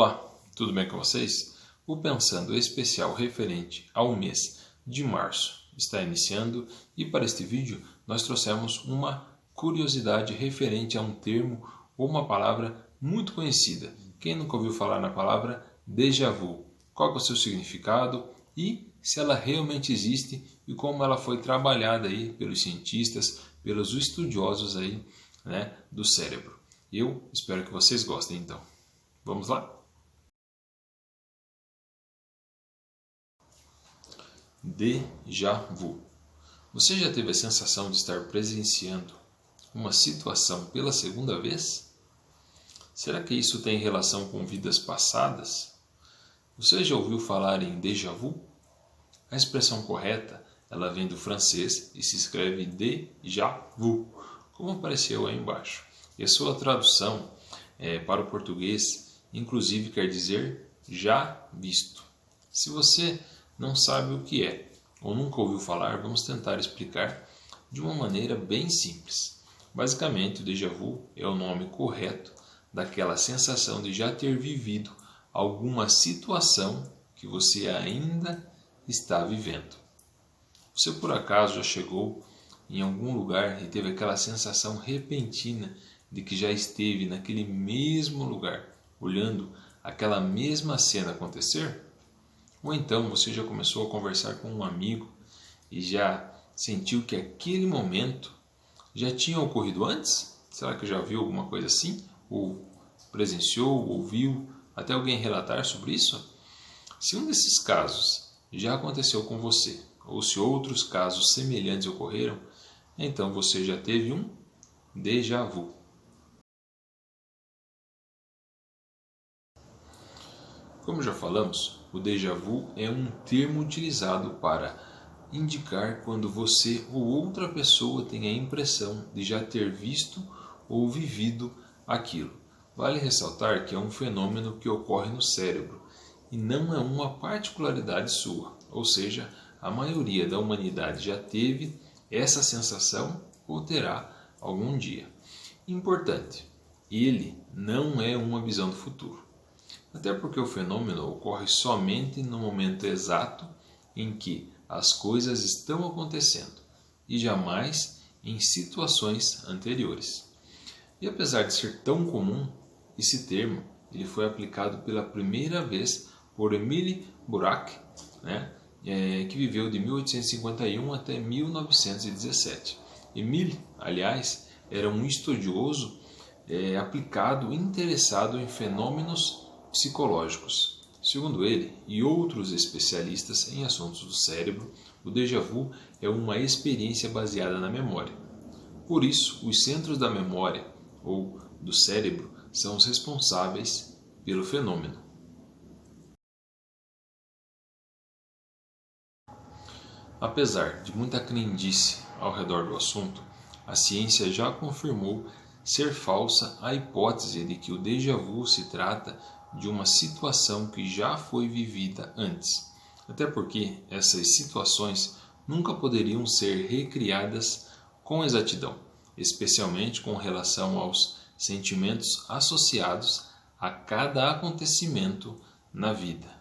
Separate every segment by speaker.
Speaker 1: Olá, tudo bem com vocês? O Pensando Especial referente ao mês de março está iniciando e para este vídeo nós trouxemos uma curiosidade referente a um termo ou uma palavra muito conhecida. Quem nunca ouviu falar na palavra déjà vu? Qual é o seu significado e se ela realmente existe e como ela foi trabalhada aí pelos cientistas, pelos estudiosos aí, do cérebro. Eu espero que vocês gostem então. Vamos lá? Déjà vu. Você já teve a sensação de estar presenciando uma situação pela segunda vez? Será que isso tem relação com vidas passadas? Você já ouviu falar em déjà vu? A expressão correta, ela vem do francês e se escreve déjà vu, como apareceu aí embaixo. E a sua tradução para o português, inclusive, quer dizer já visto. Se você não sabe o que é ou nunca ouviu falar, vamos tentar explicar de uma maneira bem simples. Basicamente, o déjà vu é o nome correto daquela sensação de já ter vivido alguma situação que você ainda está vivendo. Você por acaso já chegou em algum lugar e teve aquela sensação repentina de que já esteve naquele mesmo lugar, olhando aquela mesma cena acontecer? Ou então você já começou a conversar com um amigo e já sentiu que aquele momento já tinha ocorrido antes? Será que já viu alguma coisa assim? Ou presenciou, ouviu, até alguém relatar sobre isso? Se um desses casos já aconteceu com você, ou se outros casos semelhantes ocorreram, então você já teve um déjà vu. Como já falamos, o déjà vu é um termo utilizado para indicar quando você ou outra pessoa tem a impressão de já ter visto ou vivido aquilo. Vale ressaltar que é um fenômeno que ocorre no cérebro e não é uma particularidade sua, ou seja, a maioria da humanidade já teve essa sensação ou terá algum dia. Importante, ele não é uma visão do futuro. Até porque o fenômeno ocorre somente no momento exato em que as coisas estão acontecendo e jamais em situações anteriores. E apesar de ser tão comum, esse termo ele foi aplicado pela primeira vez por Émile Burack, que viveu de 1851 até 1917. Émile, aliás, era um estudioso aplicado interessado em fenômenos psicológicos. Segundo ele e outros especialistas em assuntos do cérebro, o déjà vu é uma experiência baseada na memória. Por isso, os centros da memória ou do cérebro são os responsáveis pelo fenômeno. Apesar de muita crendice ao redor do assunto, a ciência já confirmou ser falsa a hipótese de que o déjà vu se trata de uma situação que já foi vivida antes, até porque essas situações nunca poderiam ser recriadas com exatidão, especialmente com relação aos sentimentos associados a cada acontecimento na vida.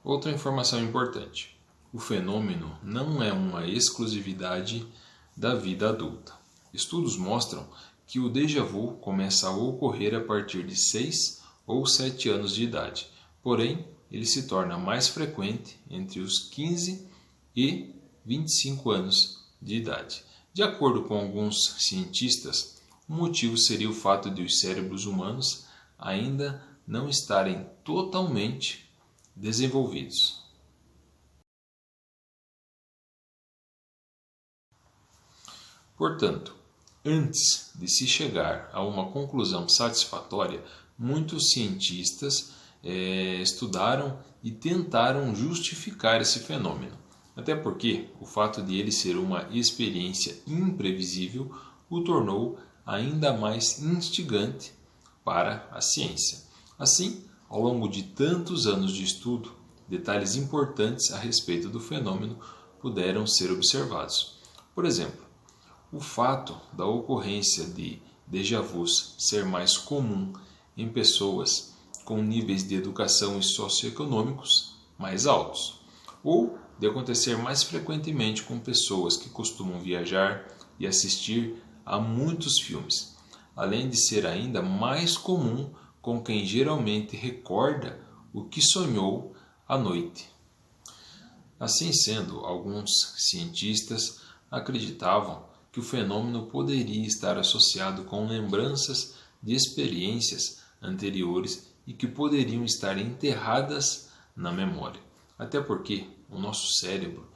Speaker 1: Outra informação importante: o fenômeno não é uma exclusividade da vida adulta. Estudos mostram que o déjà vu começa a ocorrer a partir de 6 ou 7 anos de idade, porém ele se torna mais frequente entre os 15 e 25 anos de idade. De acordo com alguns cientistas, o motivo seria o fato de os cérebros humanos ainda não estarem totalmente desenvolvidos. Portanto, antes de se chegar a uma conclusão satisfatória, muitos cientistas estudaram e tentaram justificar esse fenômeno. Até porque o fato de ele ser uma experiência imprevisível o tornou ainda mais instigante para a ciência. Assim, ao longo de tantos anos de estudo, detalhes importantes a respeito do fenômeno puderam ser observados. Por exemplo, o fato da ocorrência de déjà vus ser mais comum em pessoas com níveis de educação e socioeconômicos mais altos, ou de acontecer mais frequentemente com pessoas que costumam viajar e assistir a muitos filmes, além de ser ainda mais comum com quem geralmente recorda o que sonhou à noite. Assim sendo, alguns cientistas acreditavam que o fenômeno poderia estar associado com lembranças de experiências anteriores e que poderiam estar enterradas na memória. Até porque o nosso cérebro,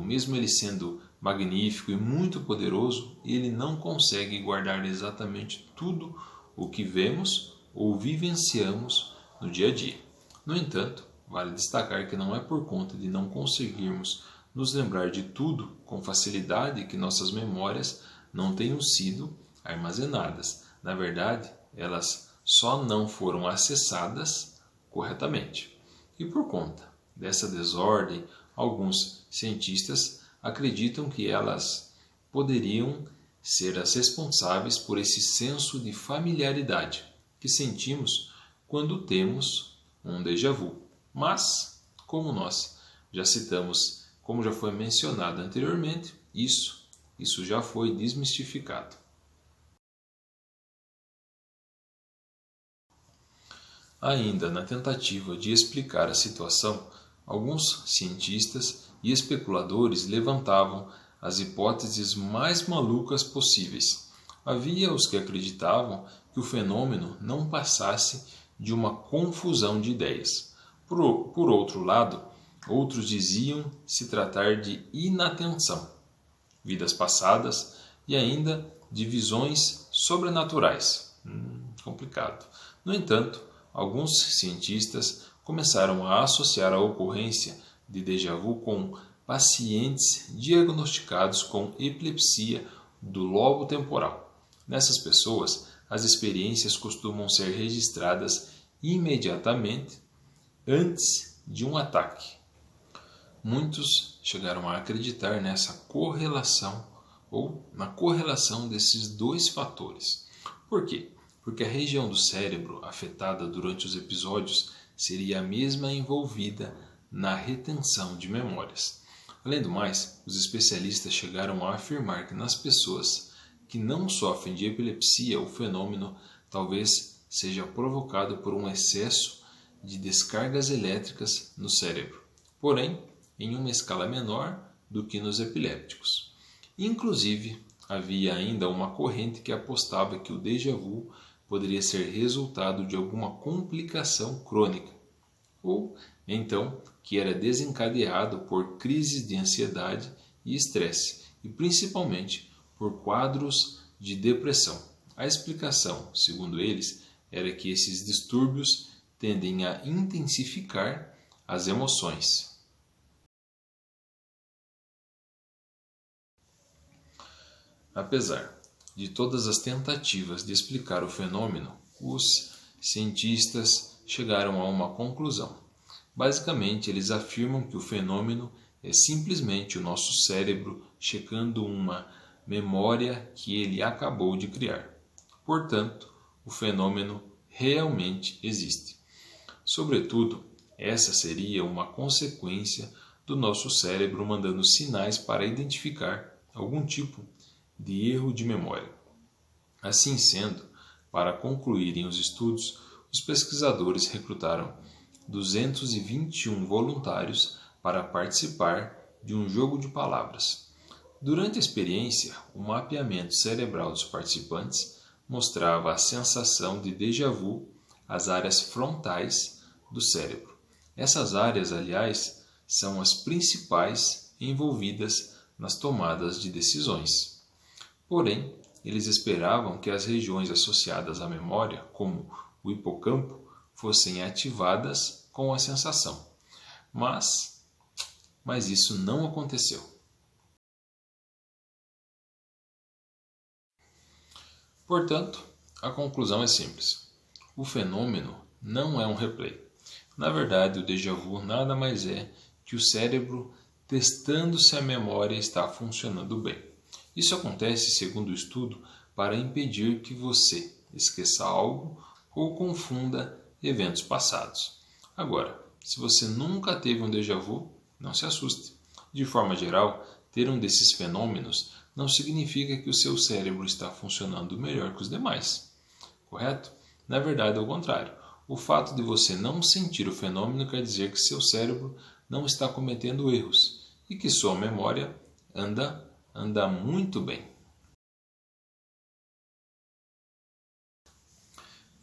Speaker 1: mesmo ele sendo magnífico e muito poderoso, ele não consegue guardar exatamente tudo o que vemos ou vivenciamos no dia a dia. No entanto, vale destacar que não é por conta de não conseguirmos nos lembrar de tudo com facilidade que nossas memórias não tenham sido armazenadas. Na verdade, elas só não foram acessadas corretamente. E por conta dessa desordem, alguns cientistas acreditam que elas poderiam ser as responsáveis por esse senso de familiaridade que sentimos quando temos um déjà vu. Mas, como nós já citamos, como já foi mencionado anteriormente, isso já foi desmistificado. Ainda na tentativa de explicar a situação, alguns cientistas e especuladores levantavam as hipóteses mais malucas possíveis. Havia os que acreditavam que o fenômeno não passasse de uma confusão de ideias. Por outro lado, outros diziam se tratar de inatenção, vidas passadas e ainda de visões sobrenaturais. Complicado. No entanto, alguns cientistas começaram a associar a ocorrência de déjà vu com pacientes diagnosticados com epilepsia do lobo temporal. Nessas pessoas, as experiências costumam ser registradas imediatamente antes de um ataque. Muitos chegaram a acreditar nessa correlação ou na correlação desses dois fatores. Por quê? Porque a região do cérebro afetada durante os episódios seria a mesma envolvida na retenção de memórias. Além do mais, os especialistas chegaram a afirmar que nas pessoas que não sofrem de epilepsia, o fenômeno talvez seja provocado por um excesso de descargas elétricas no cérebro, porém em uma escala menor do que nos epilépticos. Inclusive, havia ainda uma corrente que apostava que o déjà vu poderia ser resultado de alguma complicação crônica, ou então que era desencadeado por crises de ansiedade e estresse, e principalmente por quadros de depressão. A explicação, segundo eles, era que esses distúrbios tendem a intensificar as emoções. Apesar de todas as tentativas de explicar o fenômeno, os cientistas chegaram a uma conclusão. Basicamente, eles afirmam que o fenômeno é simplesmente o nosso cérebro checando uma memória que ele acabou de criar. Portanto, o fenômeno realmente existe. Sobretudo, essa seria uma consequência do nosso cérebro mandando sinais para identificar algum tipo de erro de memória. Assim sendo, para concluírem os estudos, os pesquisadores recrutaram 221 voluntários para participar de um jogo de palavras. Durante a experiência, o mapeamento cerebral dos participantes mostrava a sensação de déjà vu às áreas frontais do cérebro. Essas áreas, aliás, são as principais envolvidas nas tomadas de decisões. Porém, eles esperavam que as regiões associadas à memória, como o hipocampo, fossem ativadas com a sensação. Mas isso não aconteceu. Portanto, a conclusão é simples. O fenômeno não é um replay. Na verdade, o déjà vu nada mais é que o cérebro testando se a memória está funcionando bem. Isso acontece, segundo o estudo, para impedir que você esqueça algo ou confunda eventos passados. Agora, se você nunca teve um déjà vu, não se assuste. De forma geral, ter um desses fenômenos não significa que o seu cérebro está funcionando melhor que os demais, correto? Na verdade, ao contrário. O fato de você não sentir o fenômeno quer dizer que seu cérebro não está cometendo erros e que sua memória anda muito bem.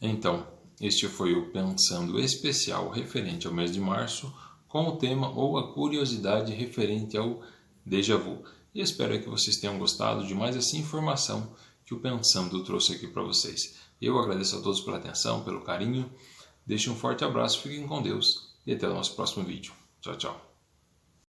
Speaker 1: Então, este foi o Pensando Especial referente ao mês de março, com o tema ou a curiosidade referente ao déjà vu. E espero que vocês tenham gostado de mais essa informação que o Pensando trouxe aqui para vocês. Eu agradeço a todos pela atenção, pelo carinho. Deixe um forte abraço, fiquem com Deus e até o nosso próximo vídeo. Tchau, tchau.